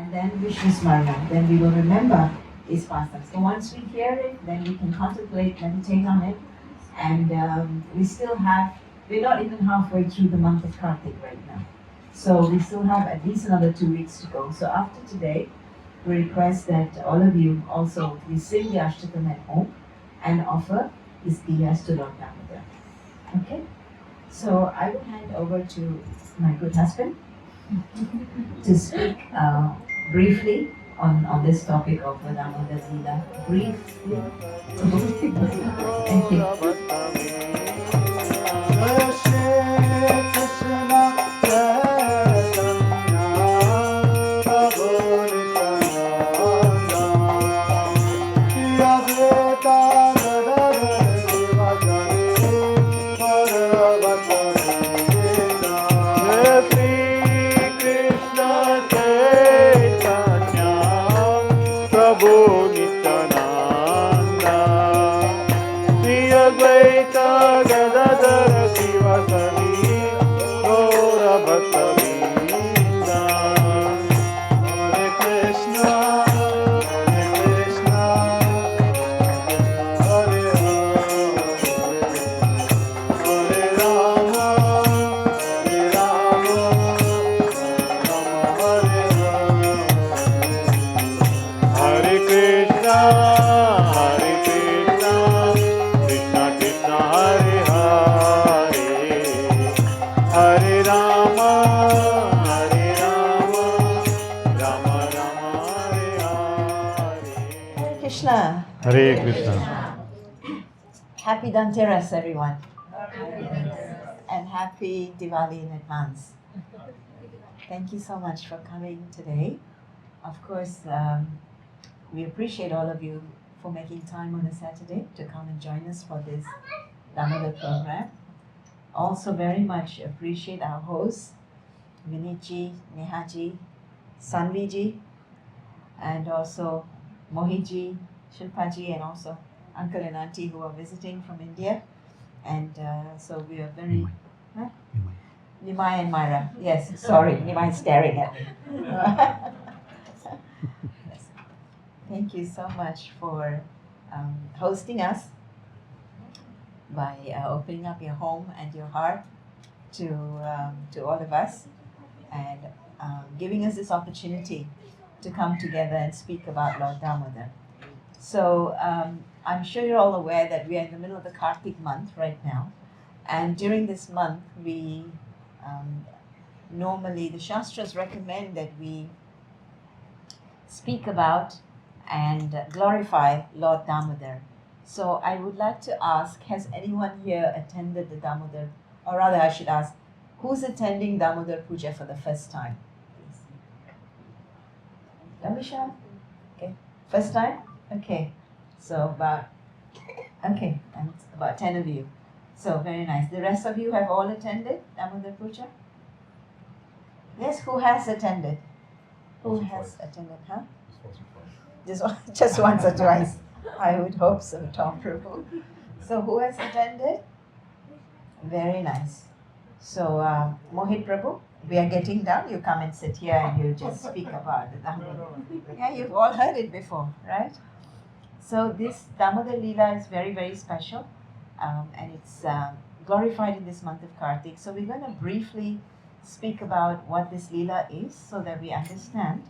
and then Vishnu Smarana, then we will remember these pastimes. So once we hear it, then we can contemplate, meditate on it, and we're not even halfway through the month of Kartik right now. So we still have at least another 2 weeks to go. So after today, we request that all of you also, we sing the Ashtakam at home and offer these diyas to Lord Damodar. Okay? So I will hand over to my good husband to speak briefly on this topic of Damodar Lila. Briefly. Thank you. Hare Krishna. Happy Dhanteras, everyone. And happy Diwali in advance. Thank you so much for coming today. Of course, we appreciate all of you for making time on a Saturday to come and join us for this Damodar program. Also very much appreciate our hosts, Vineet, Neha, Sanvi, and also Mohit, Shlipa, and also Uncle and Auntie who are visiting from India. And so we are very... Nimai and Myra. Yes, sorry, Nimai staring at me. Yes. Thank you so much for hosting us by opening up your home and your heart to all of us, and giving us this opportunity to come together and speak about Lord Damodar. So I'm sure you're all aware that we are in the middle of the Kartik month right now, and during this month we normally the Shastras recommend that we speak about and glorify Lord Damodar. So I would like to ask, has anyone here attended the Damodar, or rather I should ask, who's attending Damodar Puja for the first time? Damisha? Okay, first time? Okay, so about 10 of you. So very nice. The rest of you have all attended Damodar Puja? Yes, who has attended? Who has attended, huh? Just once or twice. I would hope so, Tom Prabhu. So who has attended? Very nice. So Mohit Prabhu, we are getting down. You come and sit here and you just speak about the Damodar. Yeah, you've all heard it before, right? So this Damodar Lila is very, very special, and it's glorified in this month of Kartik. So we're going to briefly speak about what this Lila is so that we understand.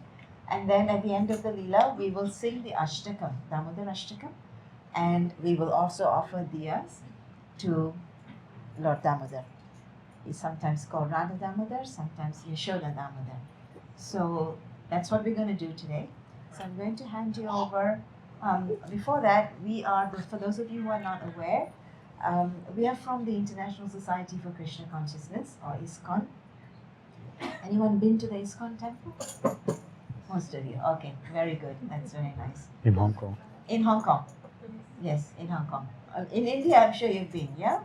And then at the end of the Lila, we will sing the Ashtakam, Damodarāstakam, and we will also offer diyas to Lord Damodar. He's sometimes called Radha Damodar, sometimes Yashoda Damodar. So that's what we're going to do today. So I'm going to hand you over. Before that, we are, for those of you who are not aware, we are from the International Society for Krishna Consciousness, or ISKCON. Anyone been to the ISKCON temple? Most of you. Okay, very good. That's very nice. In Hong Kong. In Hong Kong. Yes, in Hong Kong. In India, I'm sure you've been, yeah?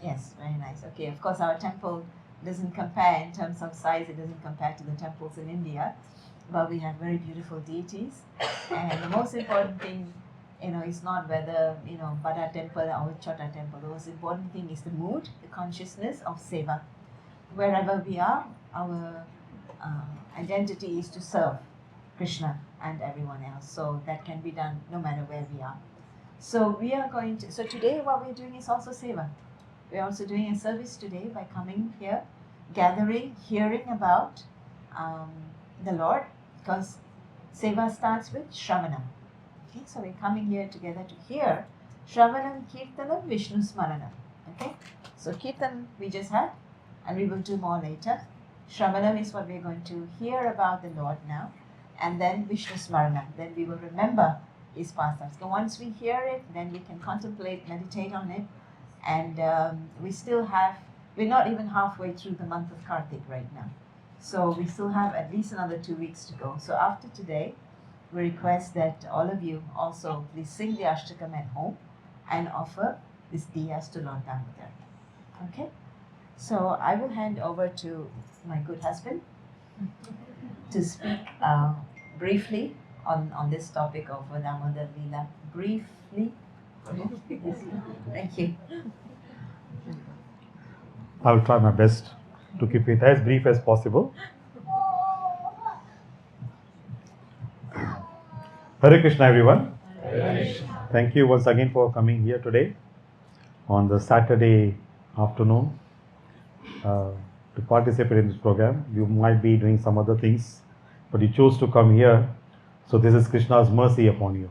Yes, very nice. Okay, of course, our temple doesn't compare in terms of size, it doesn't compare to the temples in India, but we have very beautiful deities. And the most important thing, is not whether, Bada temple or Chota temple. The most important thing is the mood, the consciousness of seva. Wherever we are, our identity is to serve. Krishna and everyone else. So that can be done no matter where we are. So we are going to, so today what we're doing is also seva. We're also doing a service today by coming here, gathering, hearing about the Lord, because seva starts with Shravanam. Okay, so we're coming here together to hear Shravanam, Kirtanam, Vishnu Smaranam. Okay, so Kirtan we just had, and we will do more later. Shravanam is what we're going to hear about the Lord now, and then Vishnu Smaranam. Then we will remember His pastimes. So once we hear it, then we can contemplate, meditate on it, and we're not even halfway through the month of Kartik right now. So we still have at least another 2 weeks to go. So after today, we request that all of you also please sing the Ashtakam at home and offer this diyas to Lord Damodar. Okay? So I will hand over to my good husband to speak briefly on this topic of Damodara Lila. Briefly. Thank you. I will try my best to keep it as brief as possible. Hare Krishna, everyone. Hare Krishna. Thank you once again for coming here today on the Saturday afternoon to participate in this program. You might be doing some other things, but you chose to come here. So this is Krishna's mercy upon you.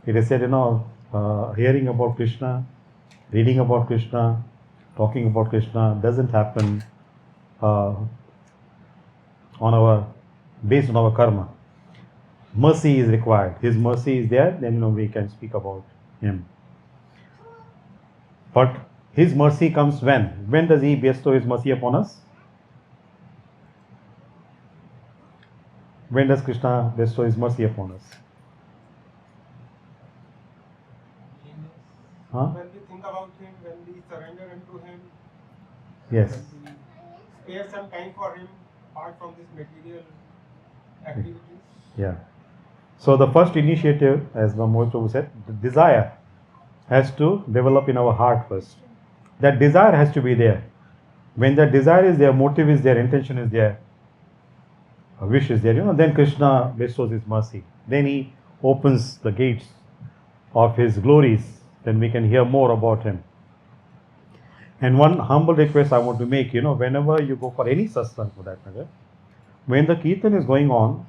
It is said, hearing about Krishna, reading about Krishna, talking about Krishna doesn't happen based on our karma. Mercy is required. His mercy is there, then we can speak about Him. But His mercy comes when? When does He bestow His mercy upon us? When does Krishna bestow His mercy upon us? Huh? When we think about Him, when we surrender unto Him, Yes. when we spare some time for Him, apart from this material activities. Yeah. So the first initiative, as Mohit Prabhu said, the desire has to develop in our heart first. That desire has to be there. When that desire is there, motive is there, intention is there, a wish is there, then Krishna bestows His mercy. Then He opens the gates of His glories. Then we can hear more about Him. And one humble request I want to make, whenever you go for any satsang for that matter, when the Kirtan is going on,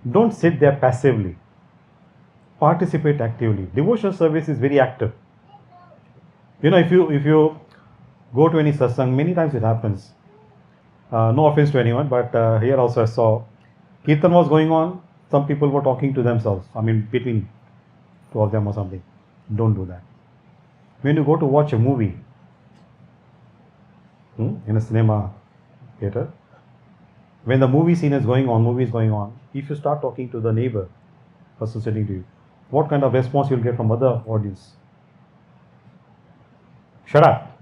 don't sit there passively. Participate actively. Devotional service is very active. If you go to any satsang, many times it happens. No offense to anyone, but here also I saw Kirtan was going on, some people were talking to themselves. Between two of them or something. Don't do that. When you go to watch a movie in a cinema theater, when the movie scene is going on, if you start talking to the neighbor, person sitting to you, what kind of response you'll get from other audience? Shut up.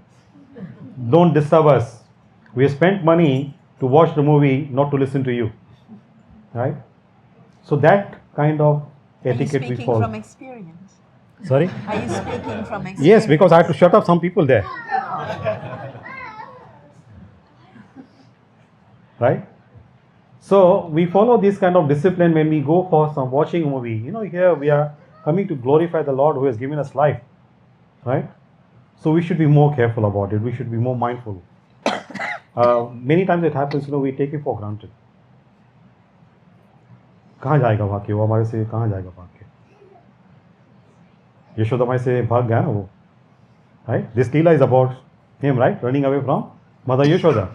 Don't disturb us. We have spent money to watch the movie, not to listen to you. Right? So that kind of etiquette we follow. From experience? Sorry? Are you speaking from experience? Yes, because I had to shut up some people there. Right? So we follow this kind of discipline when we go for some watching a movie. Here we are coming to glorify the Lord who has given us life. Right? So we should be more careful about it. We should be more mindful. Many times it happens, we take it for granted. कहाँ जाएगा भाग के वो हमारे से कहाँ जाएगा भाग के यशोदा माई से भाग गया ना वो right this Leela is about him right running away from Mother Yashoda.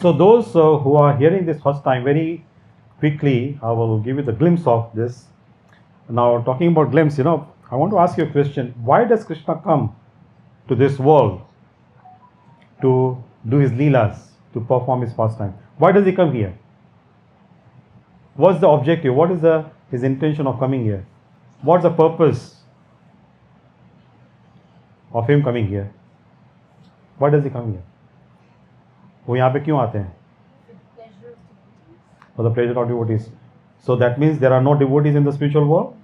So those who are hearing this first time, very quickly I will give you the glimpse of this. Now talking about glimpse, I want to ask you a question. Why does Krishna come to this world to do His Leelas, to perform His pastime? Why does He come here? What's the objective? What is His intention of coming here? What's the purpose of Him coming here? Why does He come here? वो यहाँ पे क्यों आते हैं? For the pleasure of devotees. So that means there are no devotees in the spiritual world.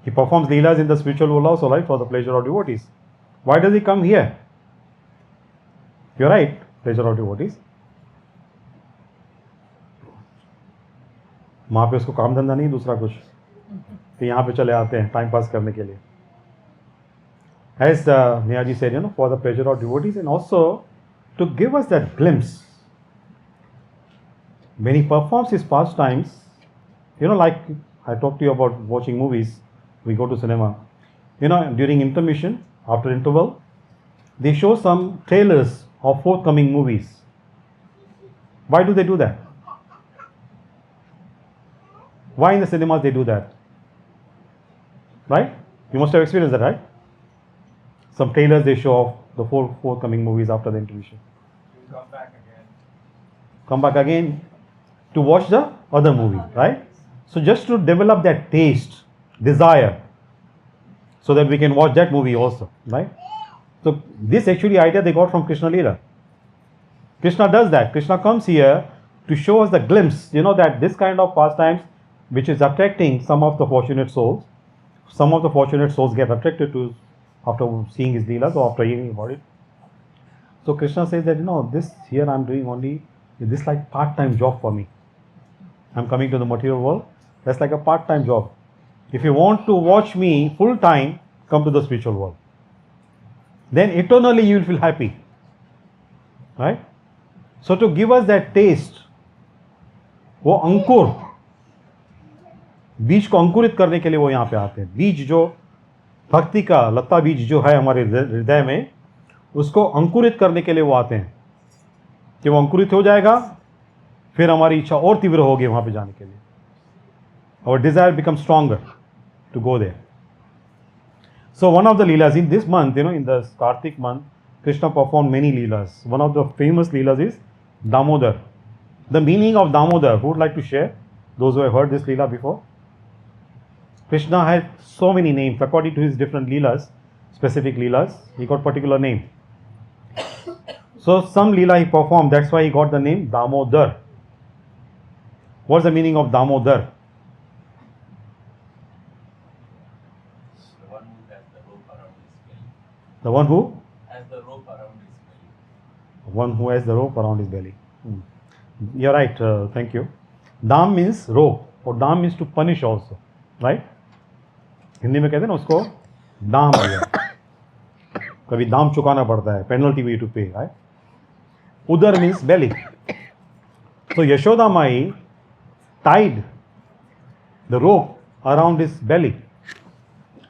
He performs leelas in the spiritual world also, right? For the pleasure of devotees. Why does He come here? You're right, pleasure of devotees. वहाँ पे उसको काम धंधा नहीं दूसरा कुछ, तो यहाँ पे चले आते हैं टाइम पास करने के लिए. As Nehaji said, for the pleasure of devotees and also to give us that glimpse. When he performs his pastimes, like I talked to you about watching movies, we go to cinema. During intermission, after interval, they show some trailers of forthcoming movies. Why do they do that? Why in the cinemas they do that? Right? You must have experienced that, right? Some trailers they show of the forthcoming movies after the intermission. You come back again. Come back again to watch the other movie, right? So just to develop that taste, desire, so that we can watch that movie also, right? So this actually idea they got from Krishna Lila. Krishna does that. Krishna comes here to show us the glimpse, that this kind of pastimes which is attracting some of the fortunate souls. Some of the fortunate souls get attracted to after seeing his Leelas or after hearing about it. So Krishna says that, this here I'm doing only, this like part-time job for me. I'm coming to the material world. That's like a part-time job. If you want to watch me full-time, come to the spiritual world. Then eternally you will feel happy. Right? So to give us that taste, वो अंकुर, बीज को अंकुरित करने के लिए वो यहाँ पे आते हैं. बीज जो भक्ति का लता बीज जो है हमारे हृदय में, उसको अंकुरित करने के लिए वो आते हैं. कि वो अंकुरित हो जाएगा, फिर हमारी इच्छा और तीव्र होगी वहाँ पे जाने के लिए. Our desire becomes stronger to go there. So one of the leelas in this month, in the Kartik month, Krishna performed many leelas. One of the famous leelas is Damodar. The meaning of Damodar, who would like to share? Those who have heard this leela before. Krishna had so many names according to his different leelas, specific leelas. He got particular name. So some leela he performed, that's why he got the name Damodar. What's the meaning of Damodar? The one who has the rope around his belly. One who has the rope around his belly. You're right. Thank you. Dam means rope, or dam means to punish also, right? Hindi में कहते हैं ना उसको दाम आ गया. कभी दाम चुकाना पड़ता है, penalty we to pay, right? Udar means belly. So Yashoda Mai tied the rope around his belly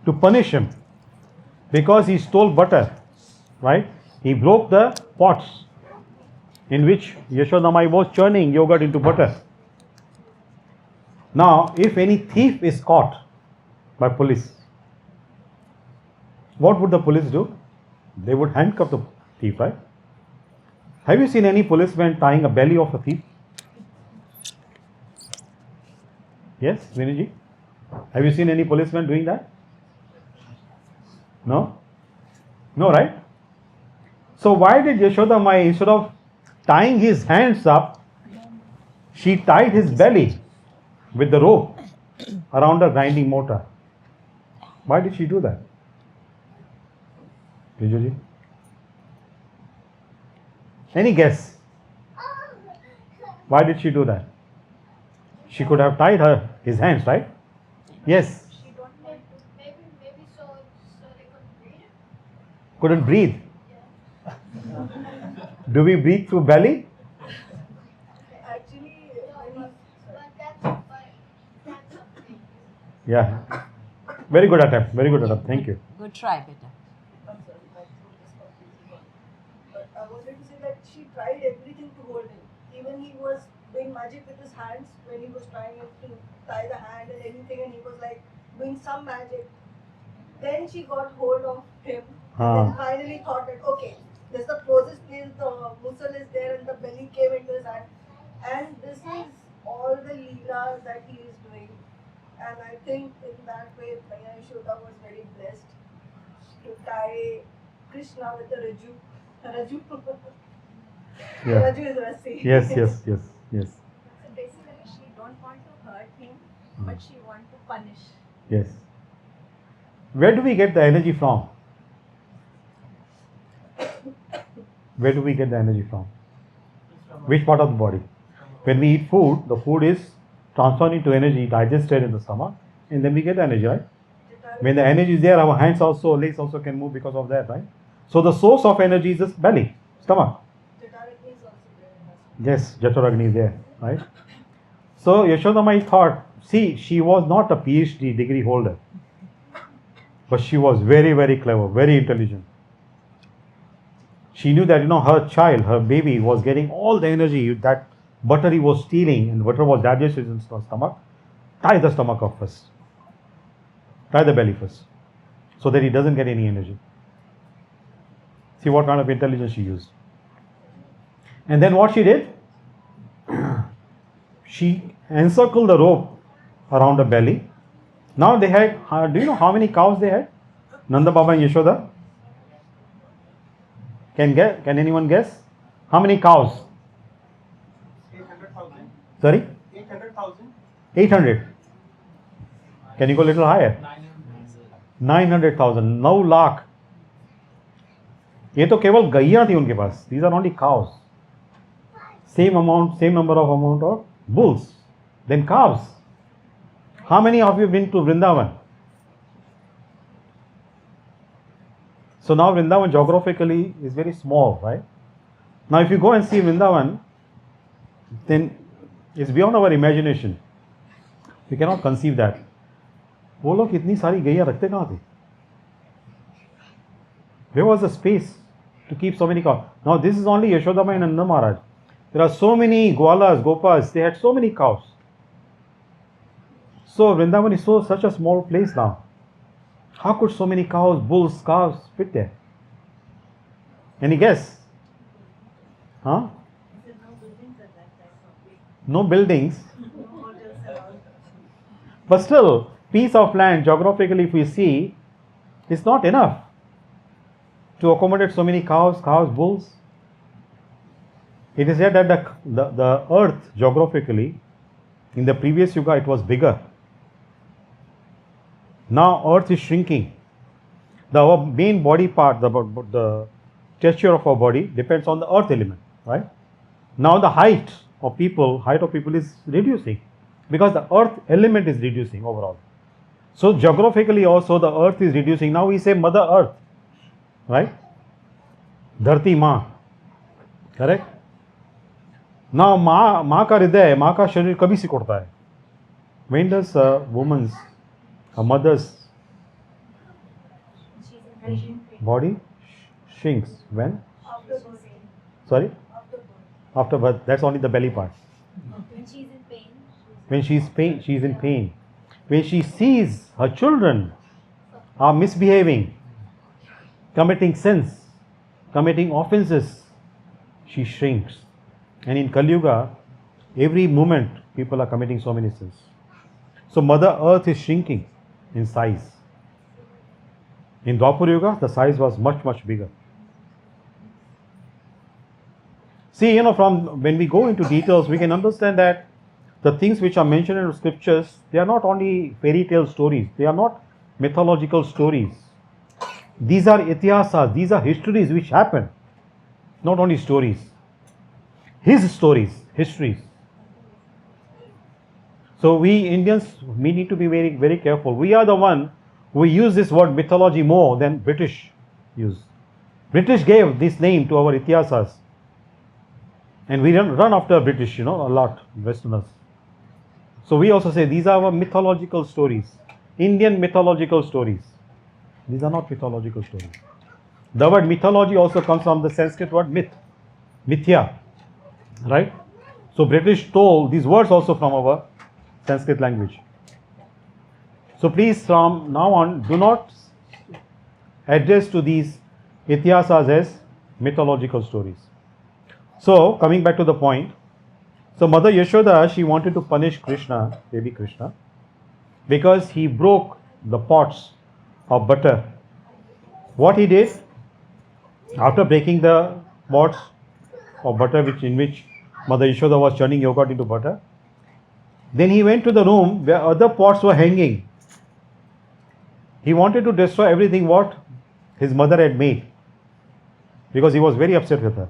to punish him because he stole butter, right? He broke the pots in which Yashoda Mai was churning yogurt into butter. Now, if any thief is caught by police, what would the police do? They would handcuff the thief, right? Have you seen any policeman tying a belly of a thief? Yes, Vineet? Have you seen any policeman doing that? No? No, right? So why did Yashoda Mai, instead of tying his hands up, she tied his belly with the rope around a grinding mortar? Why did she do that? Vijayji? Any guess? Why did she do that? She could have tied his hands, right? Yes. She don't want to. Maybe so they couldn't breathe. Couldn't breathe. Do we breathe through belly? Actually, but that's something. Yeah. Very good attempt. Very good attempt. Thank you. Good try, beta. I'm sorry, but I wanted to say that she tried everything to hold him. Even he was doing magic with his hands when he was trying to tie the hand and anything, and he was like doing some magic. Then she got hold of him, and then finally thought that okay, this is the closest place the muscle is there, and the belly came into his hand. And this is all the leela that he is doing. And I think in that way, Maya Yashoda was very blessed to tie Krishna with the Raju. Raju. Yeah. Raju is Rasi. Yes. So basically, she don't want to hurt him, but she want to punish. Yes. Where do we get the energy from? Where do we get the energy from? Which part of the body? When we eat food, the food is transformed into energy, digested in the stomach, and then we get energy, right? When the energy is there, our hands also, legs also can move because of that, right? So the source of energy is the belly, stomach. Jataragni is also there. Yes, Jataragni is there, right? So Yashodamai thought, see, she was not a PhD degree holder, but she was very, very clever, very intelligent. She knew that, her child, her baby was getting all the energy that butter he was stealing, and butter was digested in the stomach. Tie the stomach up first. Tie the belly first, so that he doesn't get any energy. See what kind of intelligence she used. And then what she did? She encircled the rope around the belly. Now they had, do you know how many cows they had? Nanda Baba and Yashoda? Can anyone guess? How many cows? 800,000. Sorry? 800,000. 800. Can you go a little higher? 900,000. 9 lakh. ये तो केवल गैया थी उनके पास. These are only cows. Same number of bulls. Then calves. How many of you been to Vrindavan? So now Vrindavan geographically is very small, right? Now if you go and see Vrindavan, then it's beyond our imagination. We cannot conceive that. वो लोग इतनी सारी गैया रखते कहाँ थे? There was a space to keep so many cows. Now this is only Yashodama and Nanda Maharaj. There are so many Gwalas, Gopas, they had so many cows. So Vrindavan is such a small place now. How could so many cows, bulls, calves fit there? Any guess? Huh? No buildings. But still, piece of land, geographically if we see, is not enough to accommodate so many cows, bulls. It is said that the earth geographically, in the previous yuga, it was bigger. Now earth is shrinking. The main body part, the texture of our body depends on the earth element, right? Now the height of people is reducing because the earth element is reducing overall. So geographically also the earth is reducing. Now we say Mother Earth, right? Dharti Ma, correct? Now माँ का हृदय, माँ का शरीर कभी सिकुड़ता है? When does a mother's body shrinks? When? After birth. Sorry? After birth. After birth. That's only the belly part. When she's in pain. When she is in pain. When she sees her children are misbehaving, committing sins, committing offenses, she shrinks. And in Kali Yuga, every moment people are committing so many sins. So Mother Earth is shrinking in size. In Dwapar Yuga, the size was much, much bigger. See, from when we go into details, we can understand that the things which are mentioned in the scriptures, they are not only fairy tale stories, they are not mythological stories. These are itihasas, these are histories which happen, not only stories. His stories, histories. So we Indians, we need to be very, very careful. We are the one who use this word mythology more than British use. British gave this name to our itihasas. And we run after British, a lot, Westerners. So we also say these are our mythological stories. Indian mythological stories. These are not mythological stories. The word mythology also comes from the Sanskrit word myth, mithya, right? So British stole these words also from our Sanskrit language. So please, from now on, do not address to these itihasas as mythological stories. So coming back to the point, so Mother Yashoda, she wanted to punish Krishna, baby Krishna, because he broke the pots of butter. What he did, after breaking the pots of butter in which Mother Yashoda was churning yogurt into butter, then he went to the room where other pots were hanging. He wanted to destroy everything what his mother had made, because he was very upset with her.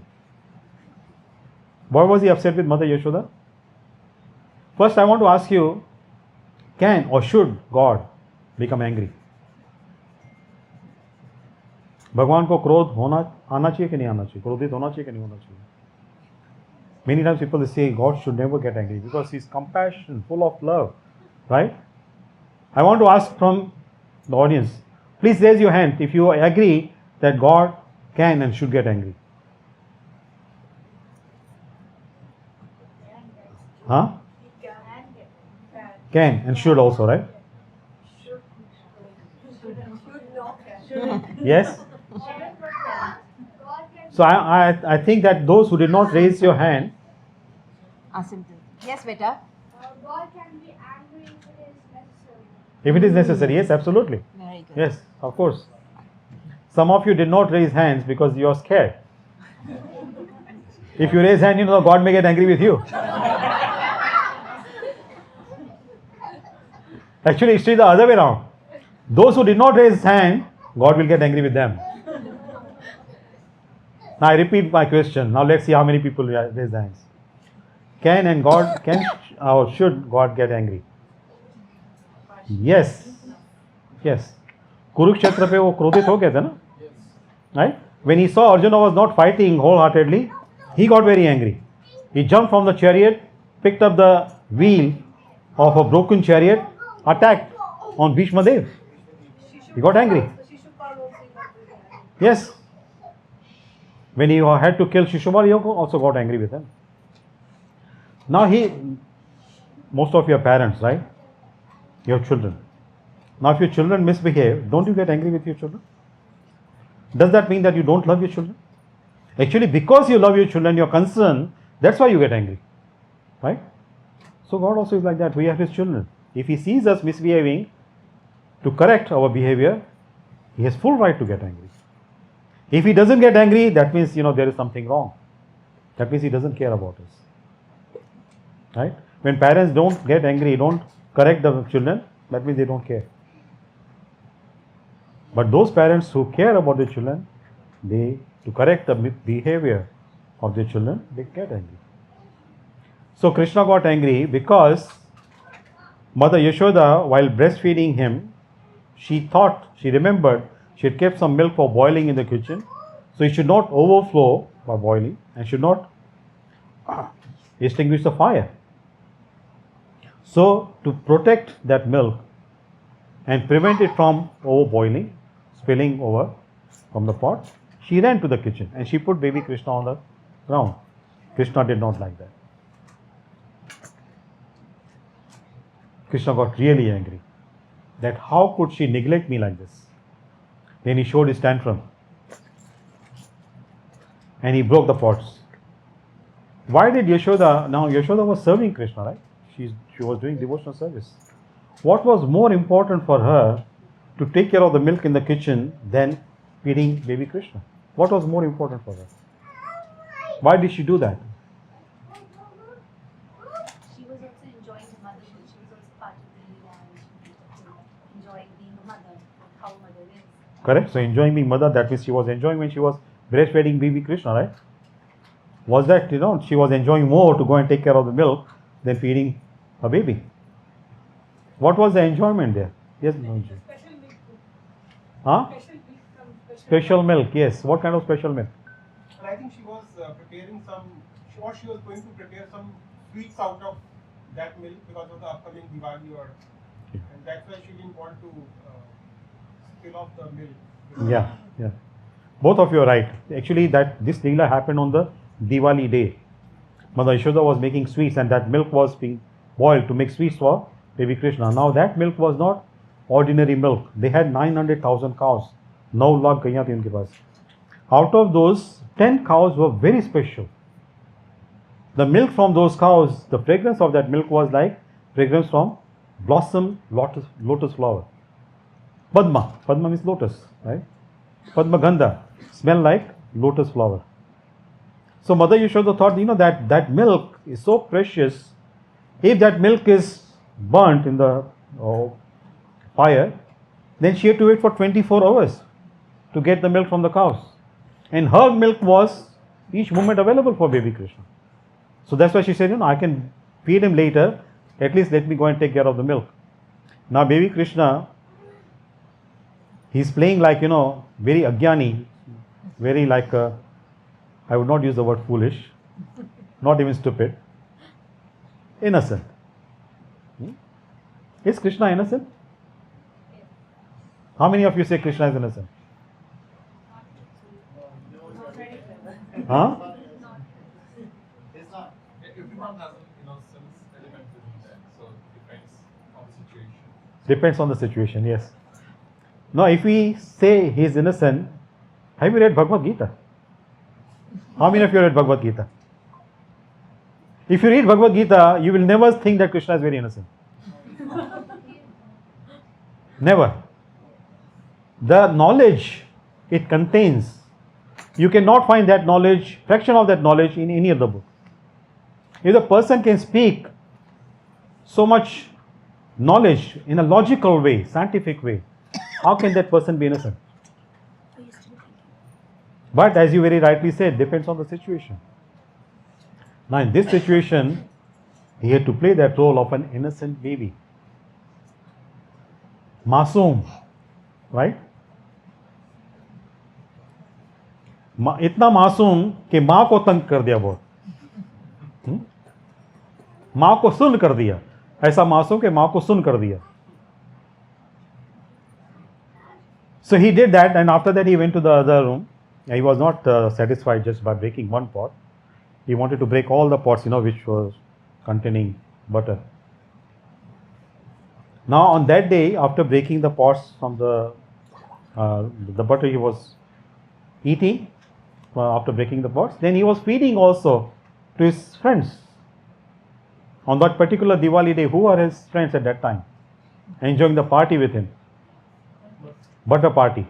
Why was he upset with Mother Yashoda? First, I want to ask you, can or should God become angry? भगवान को क्रोध होना आना चाहिए कि नहीं आना चाहिए? क्रोधित होना चाहिए कि नहीं होना चाहिए? Many times people say God should never get angry because He's compassion, full of love, right? I want to ask from the audience, please raise your hand if you agree that God can and should get angry. Huh? Can and should also, right? Yes? So I think that those who did not raise your hand, Ask him to. Yes, beta. God can be angry if it is necessary. if it is necessary, yes, absolutely. Very good. Yes, of course. Some of you did not raise hands because you are scared. If you raise hand, God may get angry with you. Actually, it's the other way around. Those who did not raise hand, God will get angry with them. Now I repeat my question. Now let's see how many people raise hands. Can or should God get angry? Yes. Yes. Kurukshetra पे वो क्रोधित हो गए थे ना? Right? When he saw Arjuna was not fighting wholeheartedly, he got very angry. He jumped from the chariot, picked up the wheel of a broken chariot, attacked on Bhishma Dev. He got angry. Yes. When he had to kill Shishupal, he also got angry with him. Now most of your parents, right? Your children. Now if your children misbehave, don't you get angry with your children? Does that mean that you don't love your children? Actually, because you love your children, you're concerned, that's why you get angry. Right? So God also is like that. We are His children. If He sees us misbehaving, to correct our behavior, He has full right to get angry. If He doesn't get angry, that means, there is something wrong. That means He doesn't care about us. Right? When parents don't get angry, don't correct the children, that means they don't care. But those parents who care about their children, to correct the behavior of their children, they get angry. So Krishna got angry because Mother Yashoda, while breastfeeding him, she remembered she had kept some milk for boiling in the kitchen, so it should not overflow by boiling and should not extinguish the fire. So to protect that milk and prevent it from overboiling, spilling over from the pot, she ran to the kitchen and she put baby Krishna on the ground. Krishna did not like that. Krishna got really angry that how could she neglect me like this? Then he showed his tantrum and he broke the pots. Why did Yashoda? Now Yashoda was serving Krishna, right? She was doing devotional service. What was more important for her to take care of the milk in the kitchen than feeding baby Krishna? What was more important for her? Why did she do that? She was also enjoying the motherhood. She was also part of the Leela and she was enjoying being a mother, how a mother is. Correct. So enjoying being mother, that means she was enjoying when she was breastfeeding baby Krishna, right? Was that, she was enjoying more to go and take care of the milk than feeding a baby. What was the enjoyment there? Yes, Mohit. Special milk. Huh? Special milk, yes. What kind of special milk? And I think she was preparing she was going to prepare some sweets out of that milk because of the upcoming Diwali and that's why she didn't want to spill off the milk. Yeah. Both of you are right. Actually, this Leela happened on the Diwali day. Mother Yashoda was making sweets and that milk was being boiled to make sweets for baby Krishna. Now that milk was not ordinary milk. They had 900,000 cows. 9 lakh gaiyan thi unke paas. Out of those, 10 cows were very special. The milk from those cows, the fragrance of that milk was like fragrance from blossom lotus flower. Padma means lotus, right? Padma Gandha, smell like lotus flower. So Mother Yashoda thought, that milk is so precious. If that milk is burnt in the fire, then she had to wait for 24 hours to get the milk from the cows. And her milk was each moment available for baby Krishna. So that's why she said, I can feed him later, At least let me go and take care of the milk. Now baby Krishna, he's playing like, very agyani, very like, I would not use the word foolish, not even stupid, innocent. Is Krishna innocent? How many of you say Krishna is innocent? Huh? It's not. Everyone has an innocence element within them, so it depends on the situation. Depends on the situation, yes. Now, if we say he is innocent, have you read Bhagavad Gita? How many of you read Bhagavad Gita? If you read Bhagavad Gita, you will never think that Krishna is very innocent. Never. The knowledge it contains, you cannot find that knowledge, fraction of that knowledge in any other book. If the person can speak so much knowledge in a logical way, scientific way, how can that person be innocent? But as you very rightly said, depends on the situation. Now in this situation, he had to play that role of an innocent baby. Masoom, right? इतना मासूम कि माँ को तंग कर दिया बहुत, माँ को सुन कर दिया, ऐसा मासूम कि माँ को सुन कर दिया. So he did that, and after that he went to the other room. He was not satisfied just by breaking one pot. He wanted to break all the pots, which was containing butter. Now on that day, after breaking the pots from the butter he was eating, after breaking the pots, then he was feeding also to his friends. On that particular Diwali day, who are his friends at that time? Enjoying the party with him. Butter party.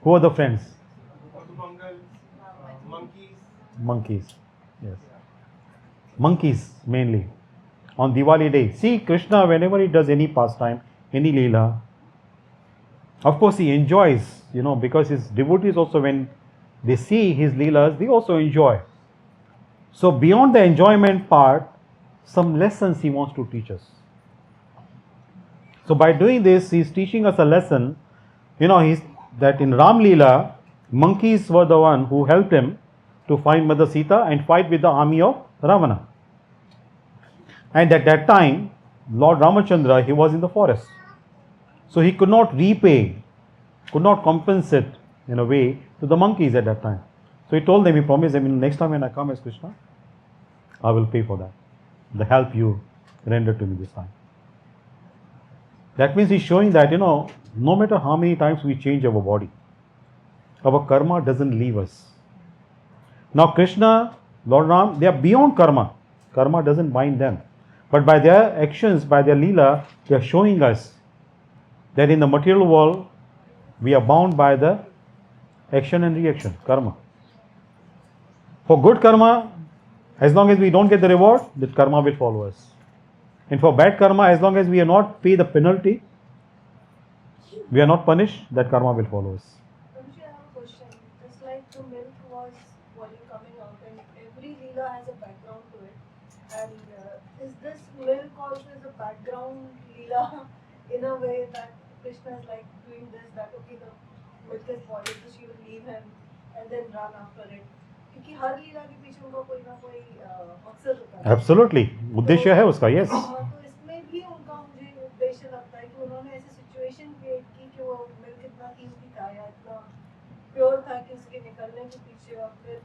Who are the friends? Monkeys. Monkeys. Yes. Monkeys mainly. On Diwali day. See, Krishna, whenever he does any pastime, any Leela, of course he enjoys, because his devotees also, when they see his Leelas, they also enjoy. So beyond the enjoyment part, some lessons he wants to teach us. So by doing this, he is teaching us a lesson, that in Ram Leela, monkeys were the one who helped him to find Mother Sita and fight with the army of Ravana. And at that time, Lord Ramachandra, he was in the forest. So he could not repay, could not compensate in a way to the monkeys at that time. So he told them, he promised them, next time when I come as Krishna, I will pay for that, the help you rendered to me this time. That means he's showing that, no matter how many times we change our body, our karma doesn't leave us. Now Krishna, Lord Ram, they are beyond karma. Karma doesn't bind them. But by their actions, by their Leela, they are showing us that in the material world, we are bound by the action and reaction, karma. For good karma, as long as we don't get the reward, that karma will follow us. And for bad karma, as long as we are not pay the penalty, we are not punished, that karma will follow us. Don't you have a question? Just like the milk was coming out, and every Leela has a background to it. And is this milk also is a background Leela in a way that Krishna is like doing this, that okay, the milk is boiled, so she will leave him and then run after it. क्योंकि हर लीला के पीछे उनका कोई ना कोई मकसद होता है. Absolutely, उद्देश्य है उसका, yes. तो इसमें भी उनका मुझे उद्देश्य लगता है कि उन्होंने ऐसी सिचुएशन क्रिएट की कि वो मिल्क इतना कीमती था या इतना प्योर था कि उसके निकलने के पीछे और फिर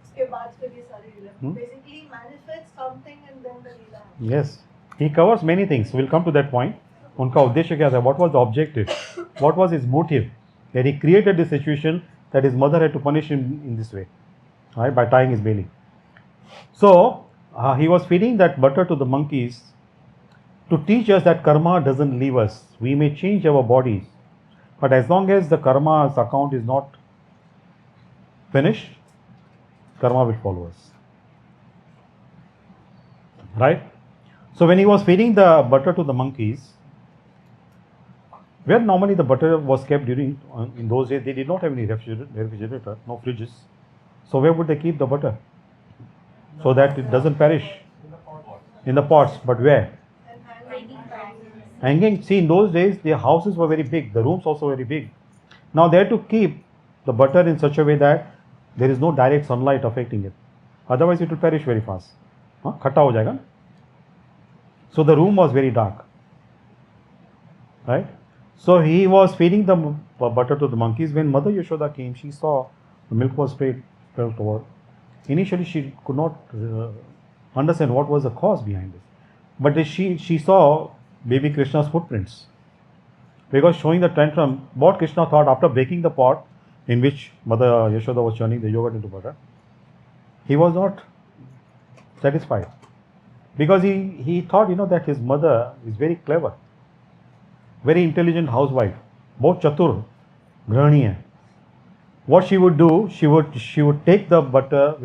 उसके बाद फिर ये सारी लीला basically manifest something and then the Leela. Yes, he covers many things. We'll come to that point. उनका उद्देश्य क्या था? What was the objective? What was his motive? That he created this situation that his mother had to punish him in this way, right, by tying his belly. So he was feeding that butter to the monkeys to teach us that karma doesn't leave us. We may change our bodies, but as long as the karma's account is not finished, karma will follow us, right? So when he was feeding the butter to the monkeys, where normally the butter was kept during, in those days, they did not have any refrigerator, no fridges. So where would they keep the butter? so that it doesn't perish In the pot. in the pots. But where? And Hanging from Hanging. See, in those days, their houses were very big, the rooms also very big. Now they had to keep the butter in such a way that there is no direct sunlight affecting it. Otherwise, it will perish very fast. Khatta ho jayega. So the room was very dark. Right? So he was feeding the butter to the monkeys. When Mother Yashoda came, she saw the milk was spilled over. Initially, she could not understand what was the cause behind it. But she saw baby Krishna's footprints. Because showing the tantrum, what Krishna thought after breaking the pot in which Mother Yashoda was churning the yogurt into butter, he was not satisfied. Because he thought, that his mother is very clever, very intelligent housewife, बहुत चतुर गृहिणी है. What she would do, she would take the butter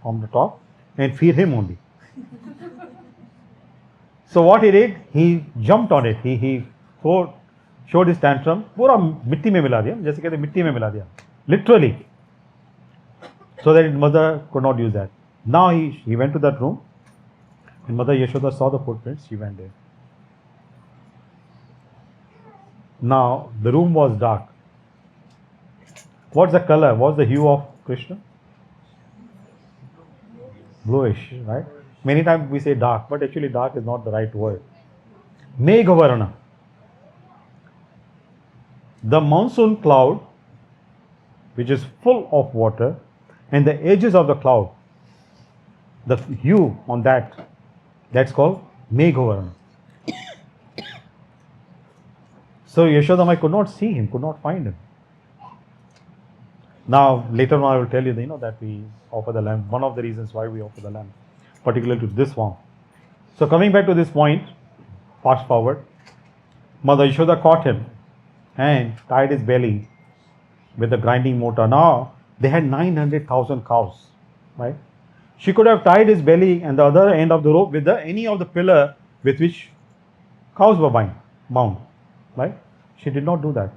from the top and feed him only. So what he did, he jumped on it. He showed his tantrum. पूरा मिट्टी में मिला दिया, जैसे कहते मिट्टी में मिला दिया, literally, so that his mother could not use that. Now he went to that room, and Mother Yashoda saw the footprints. She went there. Now the room was dark. What's the color? What's the hue of Krishna? Bluish, right? Many times we say dark, but actually dark is not the right word. Meghavarana. The monsoon cloud, which is full of water, and the edges of the cloud, the hue on that's called Meghavarana. So Yashodamai could not see him, could not find him. Now, later on I will tell you, that we offer the lamb. One of the reasons why we offer the lamb, particularly to this form. So coming back to this point, fast forward, Mother Yashoda caught him and tied his belly with the grinding mortar. Now, they had 900,000 cows, right? She could have tied his belly and the other end of the rope with any of the pillar with which cows were bound, right? She did not do that.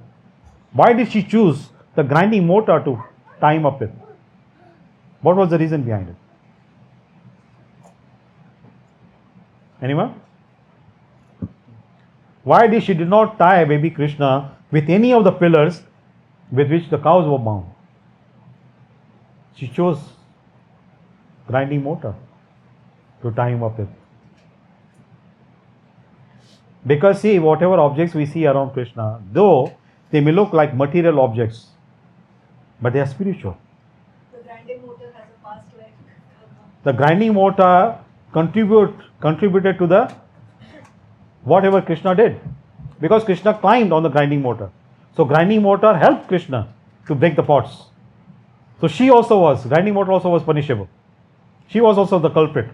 Why did she choose the grinding mortar to tie him up with? What was the reason behind it? Anyone? Why did she not tie baby Krishna with any of the pillars with which the cows were bound? She chose grinding mortar to tie him up with. Because see, whatever objects we see around Krishna, though they may look like material objects, but they are spiritual. the grinding motor has a fast life. The grinding mortar contributed to the whatever Krishna did, because Krishna climbed on the grinding mortar. So grinding mortar helped Krishna to break the pots. So grinding mortar also was punishable. She was also the culprit.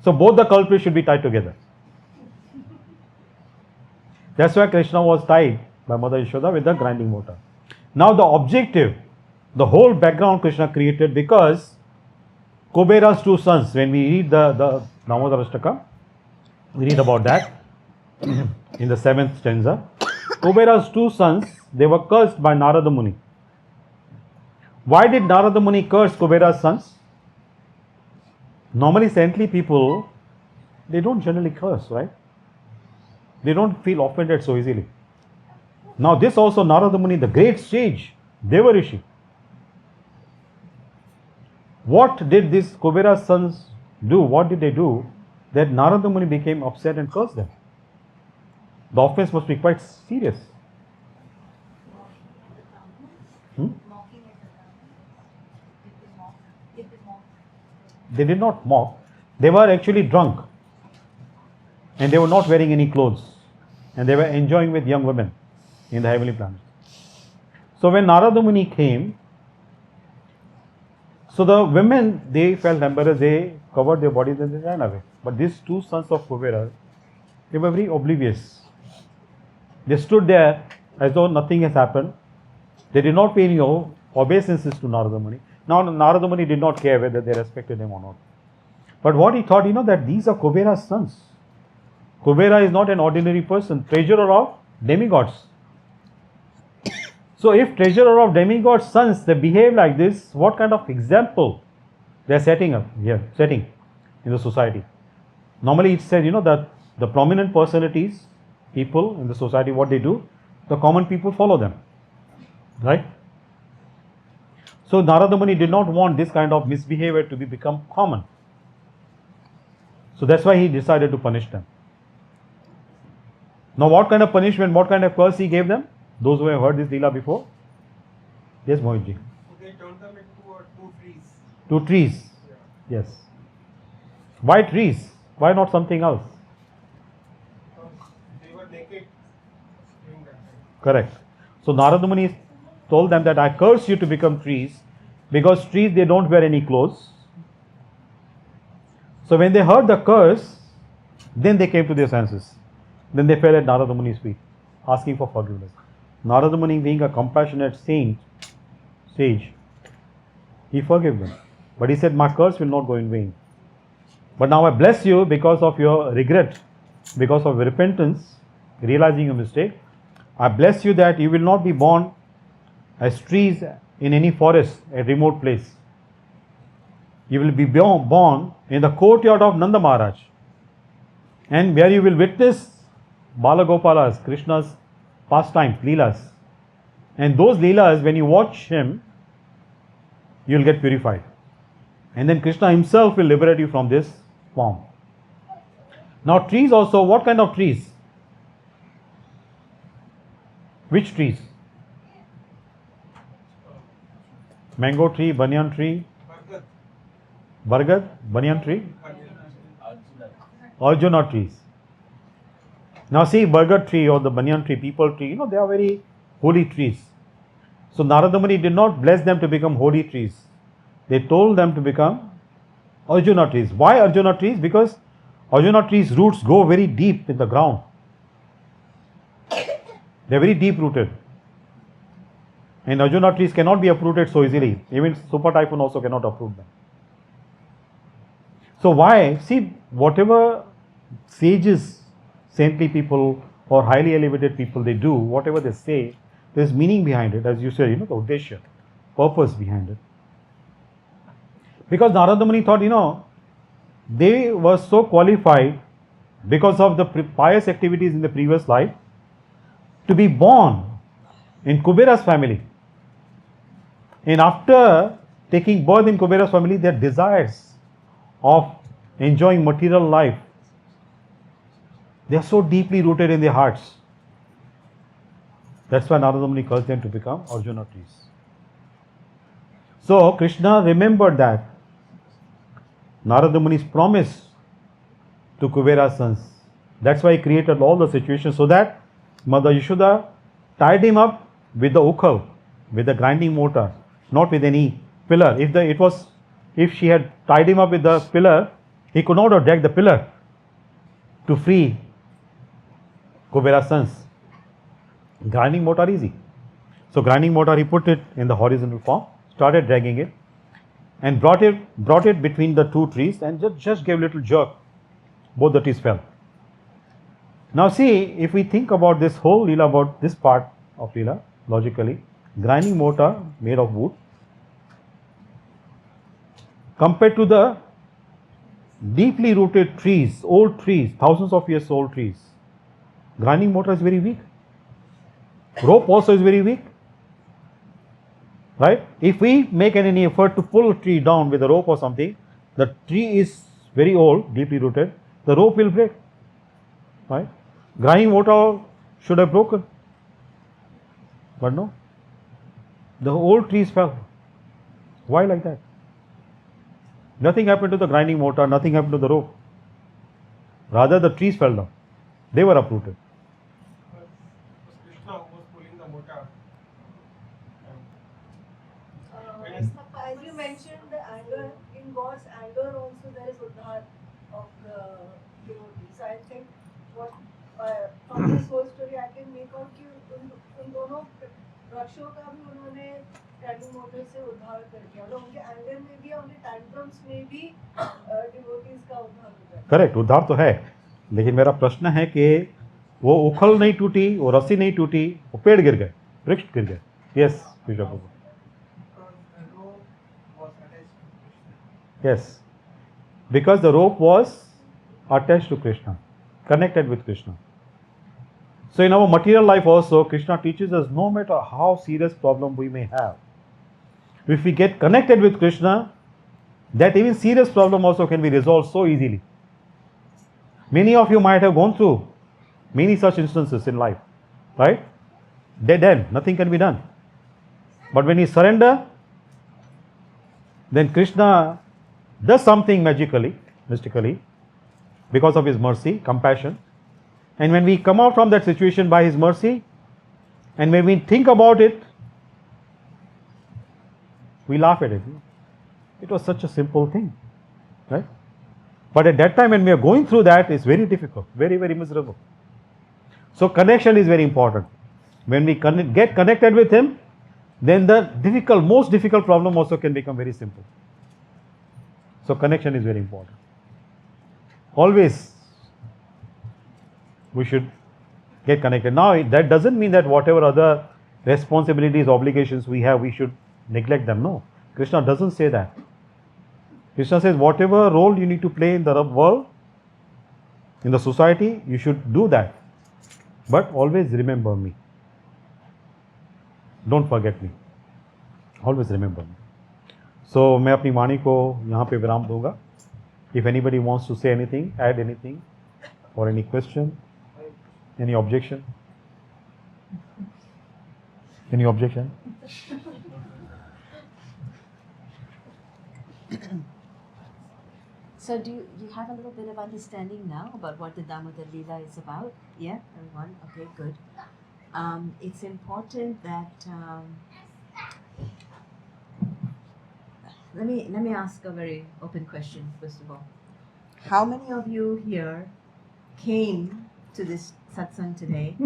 So both the culprits should be tied together. That's why Krishna was tied by Mother Yashoda with the grinding mortar. Now the objective, the whole background Krishna created, because Kubera's two sons, when we read the Damodarāstakam, we read about that in the 7th stanza. Kubera's two sons, they were cursed by Narada Muni. Why did Narada Muni curse Kubera's sons? Normally saintly people, they don't generally curse, right? They don't feel offended so easily. Now this also Narada Muni, the great sage, Deva Rishi. What did these Kubera's sons do? What did they do that Narada Muni became upset and cursed them? The offense must be quite serious. mocking at the Brahmin. Did they mock? They did not mock. They were actually drunk. And they were not wearing any clothes. And they were enjoying with young women in the heavenly planet. So when Narada Muni came, so the women, they felt embarrassed, they covered their bodies and they ran away. But these two sons of Kubera, they were very oblivious. They stood there as though nothing has happened. They did not pay any obeisances to Narada Muni. Now Narada Muni did not care whether they respected him or not. But what he thought, that these are Kubera's sons. Kubera is not an ordinary person, treasurer of demigods. So if treasurer of demigods' sons, they behave like this, what kind of example they are setting up here? in the society. Normally it's said, that the prominent personalities, people in the society, what they do, the common people follow them. Right? So Narada Muni did not want this kind of misbehavior to become common. So that's why he decided to punish them. Now what kind of punishment, what kind of curse he gave them? Those who have heard this Leela before? Yes, Mohitji. So they turned them into two trees. Two trees. Yeah. Yes. Why trees? Why not something else? Because they were naked during that time. Correct. So Narada Muni told them that I curse you to become trees, because trees, they don't wear any clothes. So when they heard the curse, then they came to their senses. Then they fell at Narada Muni's feet, asking for forgiveness. Narada Muni, being a compassionate sage, he forgave them. But he said, my curse will not go in vain. But now I bless you because of your regret, because of repentance, realizing your mistake. I bless you that you will not be born as trees in any forest, a remote place. You will be born in the courtyard of Nanda Maharaj, and where you will witness Balagopalas, Krishna's pastimes, Leelas. And those Leelas, when you watch him, you will get purified. And then Krishna himself will liberate you from this form. Now trees also, what kind of trees? Which trees? Mango tree, banyan tree, Bargad, banyan tree, Arjuna trees. Now see, Bargad tree or the banyan tree, people tree, they are very holy trees. So Narada Muni did not bless them to become holy trees. They told them to become Arjuna trees. Why Arjuna trees? Because Arjuna trees' roots go very deep in the ground. They are very deep rooted. And Arjuna trees cannot be uprooted so easily. Even super typhoon also cannot uproot them. So why? See, whatever sages, saintly people or highly elevated people they do, whatever they say, there is meaning behind it. As you said, the uddeshya, purpose behind it. Because Narada Muni thought, they were so qualified because of the pious activities in the previous life to be born in Kubera's family. And after taking birth in Kubera's family, their desires of enjoying material life, they are so deeply rooted in their hearts. That's why Narada Muni cursed them to become Arjuna trees. So Krishna remembered that Narada Muni's promise to Kubera's sons. That's why he created all the situations so that Mother Yashoda tied him up with the ukhal, with the grinding mortar, not with any pillar. If she had tied him up with the pillar, he could not have dragged the pillar to free Kubera's sons. Grinding mortar easy. So grinding mortar, he put it in the horizontal form, started dragging it, and brought it between the two trees, and just gave a little jerk. Both the trees fell. Now see, if we think about this whole Leela, about this part of Leela, logically, grinding mortar made of wood, compared to the deeply rooted trees, old trees, thousands of years old trees, grinding mortar is very weak. Rope also is very weak. Right? If we make any effort to pull a tree down with a rope or something, the tree is very old, deeply rooted, the rope will break. Right? Grinding mortar should have broken. But no. The old trees fell. Why like that? Nothing happened to the grinding mortar, nothing happened to the rope. Rather, the trees fell down. They were uprooted. Krishna was pulling the mortar. As you mentioned, the anger, in God's anger also there is uddhar of the devotees. I think what from this whole story I can make out कि उन दोनों रक्षों का भी उन्होंने grinding mortar से उद्धार कर दिया. मतलब उनके anger में भी, उनके tantrums में भी devotees का उद्धार होता है. करेक्ट, उद्धार तो है, लेकिन मेरा प्रश्न है कि वो उखल नहीं टूटी, वो रस्सी नहीं टूटी, वो पेड़ गिर गए, वृक्ष गिर गए. Yes Because the rope was attached to Krishna. Yes. Because the rope was attached to Krishna, connected with Krishna. So in our material life also, Krishna teaches us no matter how serious problem we may have, if we get connected with Krishna, that even serious problem also can be resolved so easily. Many of you might have gone through many such instances in life, right? Dead end, nothing can be done. But when you surrender, then Krishna does something magically, mystically, because of his mercy, compassion. And when we come out from that situation by his mercy, and when we think about it, we laugh at it. It was such a simple thing, right? But at that time when we are going through that, it's very difficult, very, very miserable. So connection is very important. When we get connected with him, then the most difficult problem also can become very simple. So connection is very important. Always we should get connected. Now that doesn't mean that whatever other responsibilities, obligations we have, we should neglect them. No, Krishna doesn't say that. Krishna says whatever role you need to play in the world, in the society, you should do that. But always remember me. Don't forget me. Always remember me. So मैं अपनी वाणी को यहाँ पे विराम दूंगा. If anybody wants to say anything, add anything, or any question, any objection? Any objection? So do you have a little bit of understanding now about what the Damodar Lila is about? Yeah, everyone? Okay, good. It's important that let me ask a very open question first of all. How many of you here came to this satsang today?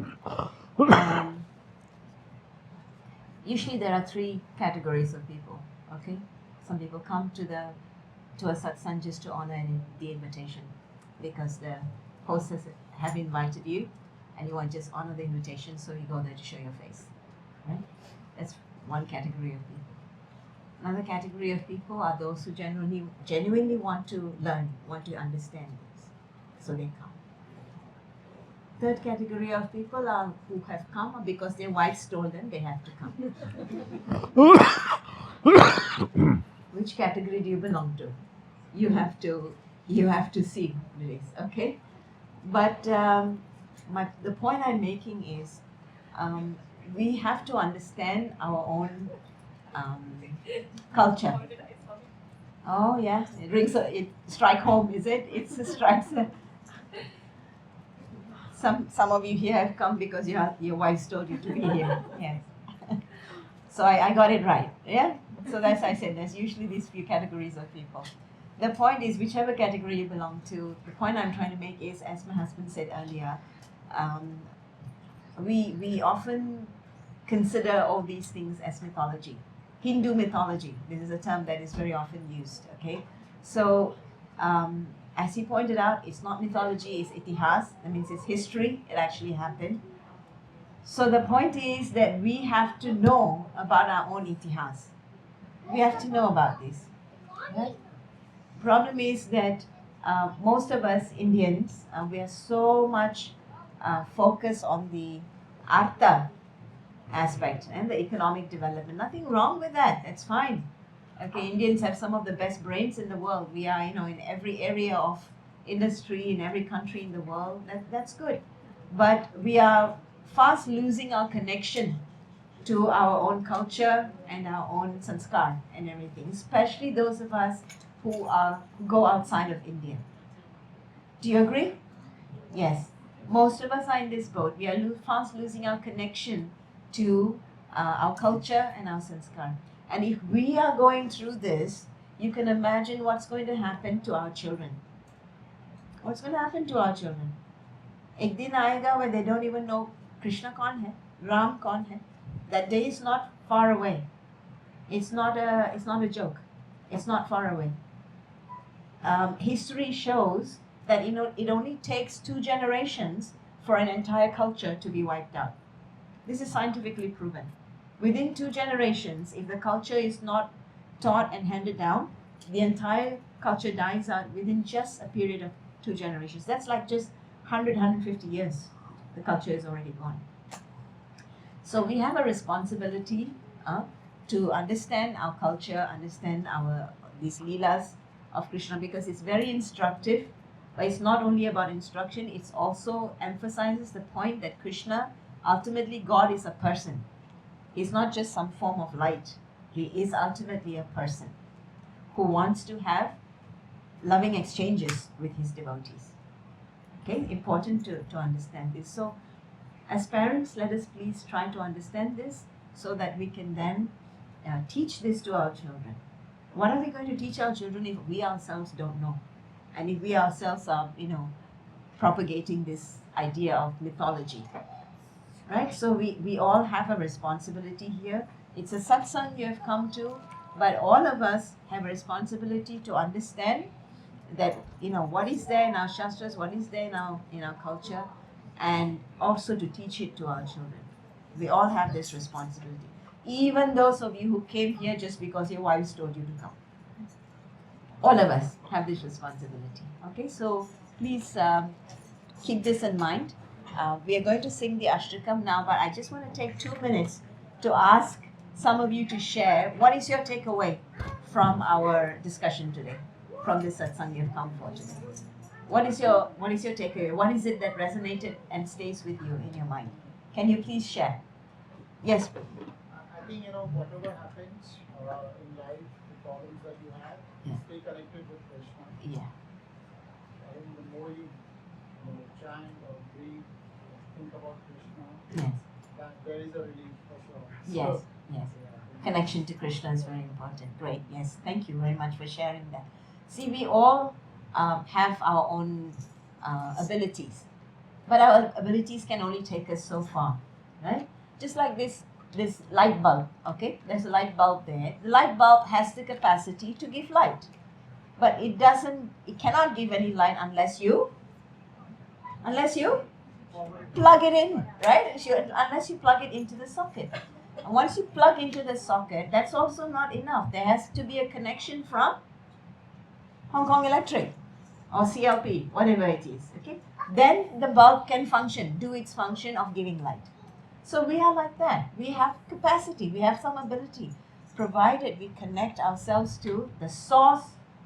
Usually there are three categories of people. Okay, some people come to a satsang just to honor the invitation because the hostess have invited you and you want to just honor the invitation, so you go there to show your face, right? That's one category of people. Another category of people are those who genuinely want to learn, want to understand this, so they come. Third category of people are who have come because their wives told them they have to come. Which category do you belong to? You have to see this, okay? But the point I'm making is we have to understand our own culture. Oh yeah, it strike home, is it? It strikes. Some of you here have come because your wives told you to be here. Yes. So I got it right. Yeah. So that's I said. There's usually these few categories of people. The point is, whichever category you belong to, the point I'm trying to make is, as my husband said earlier, we often consider all these things as mythology. Hindu mythology, this is a term that is very often used, okay? So, as he pointed out, it's not mythology, it's itihas, that means it's history, it actually happened. So the point is that we have to know about our own itihas. We have to know about this, right? Problem is that most of us Indians, we are so much focused on the artha aspect and the economic development. Nothing wrong with that. That's fine. Okay, Indians have some of the best brains in the world. We are, in every area of industry in every country in the world. That's good. But we are fast losing our connection to our own culture and our own sanskar and everything, especially those of us who go outside of India. Do you agree? Yes. Most of us are in this boat. We are fast losing our connection to our culture and our sanskar. And if we are going through this, you can imagine what's going to happen to our children. What's going to happen to our children? Ek din aayega where they don't even know Krishna kaun hai, Ram kaun hai. That day is not far away. It's not a joke. It's not far away. History shows that it only takes 2 generations for an entire culture to be wiped out. This is scientifically proven. Within 2 generations, if the culture is not taught and handed down, the entire culture dies out within just a period of 2 generations. That's like just 100, 150 years. The culture is already gone. So we have a responsibility to understand our culture, understand these leelas of Krishna, because it's very instructive. But it's not only about instruction, it also emphasizes the point that Krishna, ultimately God, is a person. He's not just some form of light. He is ultimately a person who wants to have loving exchanges with his devotees. Okay, important to understand this. So as parents, let us please try to understand this so that we can then teach this to our children. What are we going to teach our children if we ourselves don't know? And if we ourselves are, propagating this idea of mythology, right? So we all have a responsibility here. It's a satsang you have come to, but all of us have a responsibility to understand that, what is there in our shastras, what is there in our culture, and also to teach it to our children. We all have this responsibility. Even those of you who came here just because your wives told you to come. All of us have this responsibility. Okay, so please keep this in mind. We are going to sing the Ashtakam now, but I just want to take 2 minutes to ask some of you to share what is your takeaway from our discussion today, from this satsang you've come for today. What is your takeaway? What is it that resonated and stays with you in your mind? Can you please share? Yes. I think, whatever happens in life, the problems that you have, stay connected with Krishna. Yeah. I think the more you chant or breathe, think about Krishna, Yes. that there is a relief for sure. Yes. Yes. Connection to Krishna is very important. Great. Yes. Thank you very much for sharing that. See, we all have our own abilities, but our abilities can only take us so far, right? Just like this light bulb, okay? There's a light bulb there. The light bulb has the capacity to give light, but it cannot give any light unless you plug it in, right? Unless you plug it into the socket. And once you plug into the socket, that's also not enough. There has to be a connection from Hong Kong Electric or CLP, whatever it is, okay? Then the bulb can do its function of giving light. So we are like that. We have capacity, we have some ability, provided we connect ourselves to the source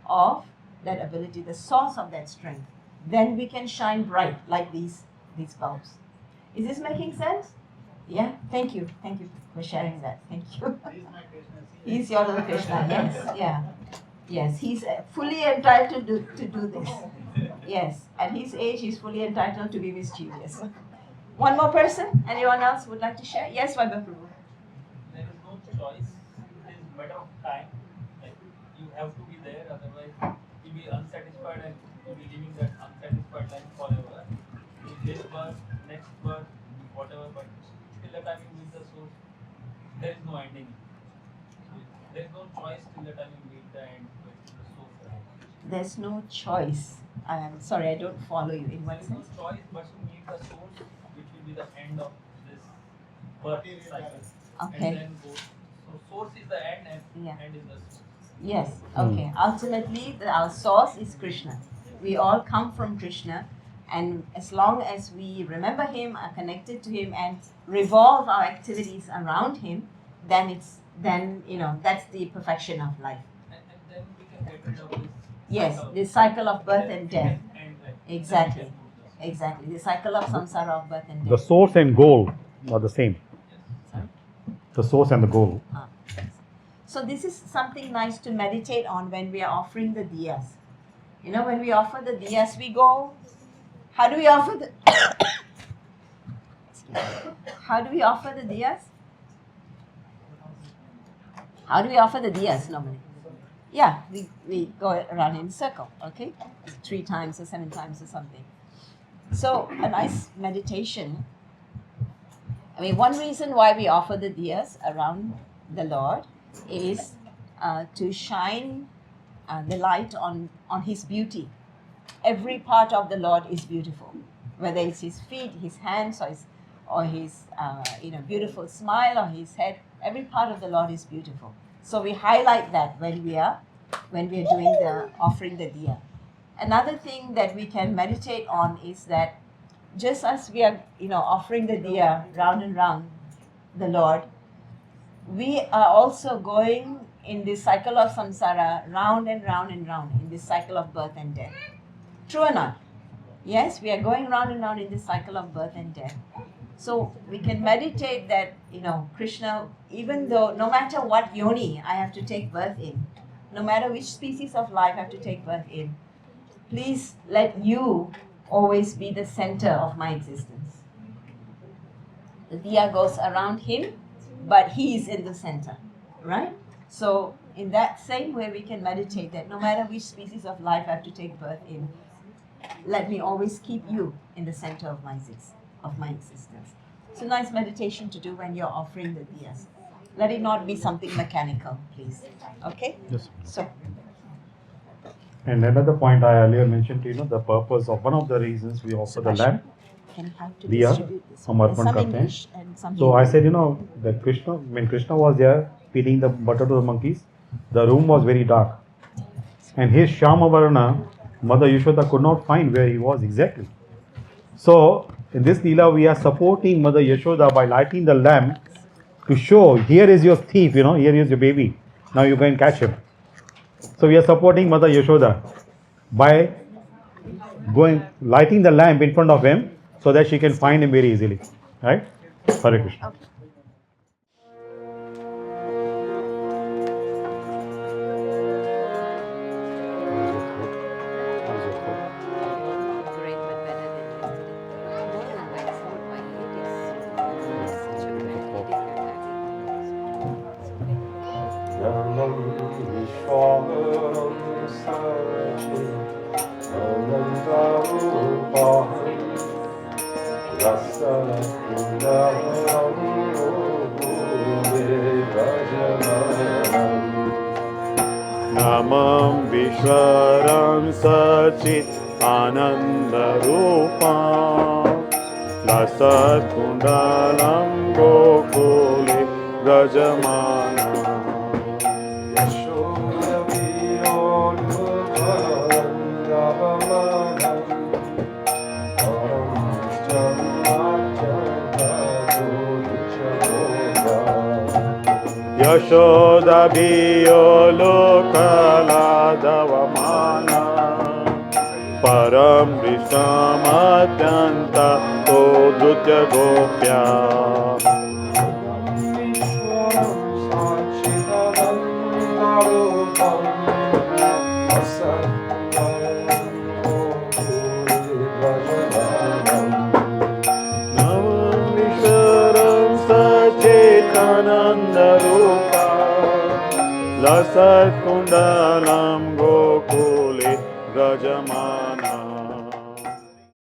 of that ability, the source of that strength. Then we can shine bright like these bulbs. Is this making sense? Yeah? Thank you for sharing that. Thank you. He's my Krishna. He's your little Krishna, yes, yeah. Yes, he's fully entitled to do this. Yes, at his age, he's fully entitled to be mischievous. One more person? Anyone else would like to share? Yes, Vaibhav Prabhu. There is no choice. It is matter of time. Like you have to be there, otherwise you'll be unsatisfied and you'll be living that unsatisfied life forever. This birth, next birth, whatever, but till the time you meet the source, there is no ending. There is no choice till the time you meet the end with the source. There's no choice. I'm sorry, I don't follow you. In what There is no sense? choice but to meet the source, which will be the end of this birth cycle. Okay. And then go. So source is the end and Yeah. end is the source. Yes, okay. Ultimately, our source is Krishna. We all come from Krishna, and as long as we remember him, are connected to him, and revolve our activities around him, then that's the perfection of life. And then we can get rid of this. Yes, cycle of the cycle of birth and death. And like, Exactly. then we can move this. Exactly, the cycle of samsara of birth and The death. source and goal are the same. Sorry? The source and the goal. So this is something nice to meditate on when we are offering the diyas. When we offer the diyas, we go, how do we offer the Excuse me. How do we offer the diyas? How do we offer the diyas normally? Yeah, we go around in a circle, okay? 3 times or 7 times or something. So a nice meditation. One reason why we offer the diyas around the Lord is to shine the light on his beauty. Every part of the Lord is beautiful, whether it's his feet, his hands, or his beautiful smile, or his head. Every part of the Lord is beautiful. So we highlight that when we are when we are doing the offering the diya. Another thing that we can meditate on is that just as we are, offering the diya round and round the Lord, we are also going in this cycle of samsara round and round and round in this cycle of birth and death. True or not? Yes, we are going round and round in this cycle of birth and death. So we can meditate that, Krishna, even though no matter what yoni I have to take birth in, no matter which species of life I have to take birth in, please let you always be the center of my existence. The diya goes around him, but he is in the center, right? So in that same way, we can meditate that no matter which species of life I have to take birth in, let me always keep you in the center of my existence. It's a nice meditation to do when you're offering the diyas. Let it not be something mechanical, please. Okay? Yes. So. And another point I earlier mentioned to the purpose of one of the reasons we offer the lamp, And how to diya, distribute this. हम अर्पण Some करते हैं. English and some So I Hindi. said, that when Krishna was there feeding the butter to the monkeys, the room was very dark. And his Shamavarana, Mother Yashoda could not find where he was exactly. So in this Leela, we are supporting Mother Yashoda by lighting the lamp to show, here is your thief, here is your baby. Now you go and catch him. So we are supporting Mother Yashoda by lighting the lamp in front of him so that she can find him very easily. Right? Hare Krishna. Great, but better than yesterday. More than my food, my head is such a bad Namam Vishwaram Sachit Ananda Rupam Lasat Kundalam Gokule Rajamana Yashoda Biyolokala Davamana Param Vishamatyanta Todrutya Gopya Navishwaram Sachetananda Rupa Lasat Kundalam Gokule Rajamana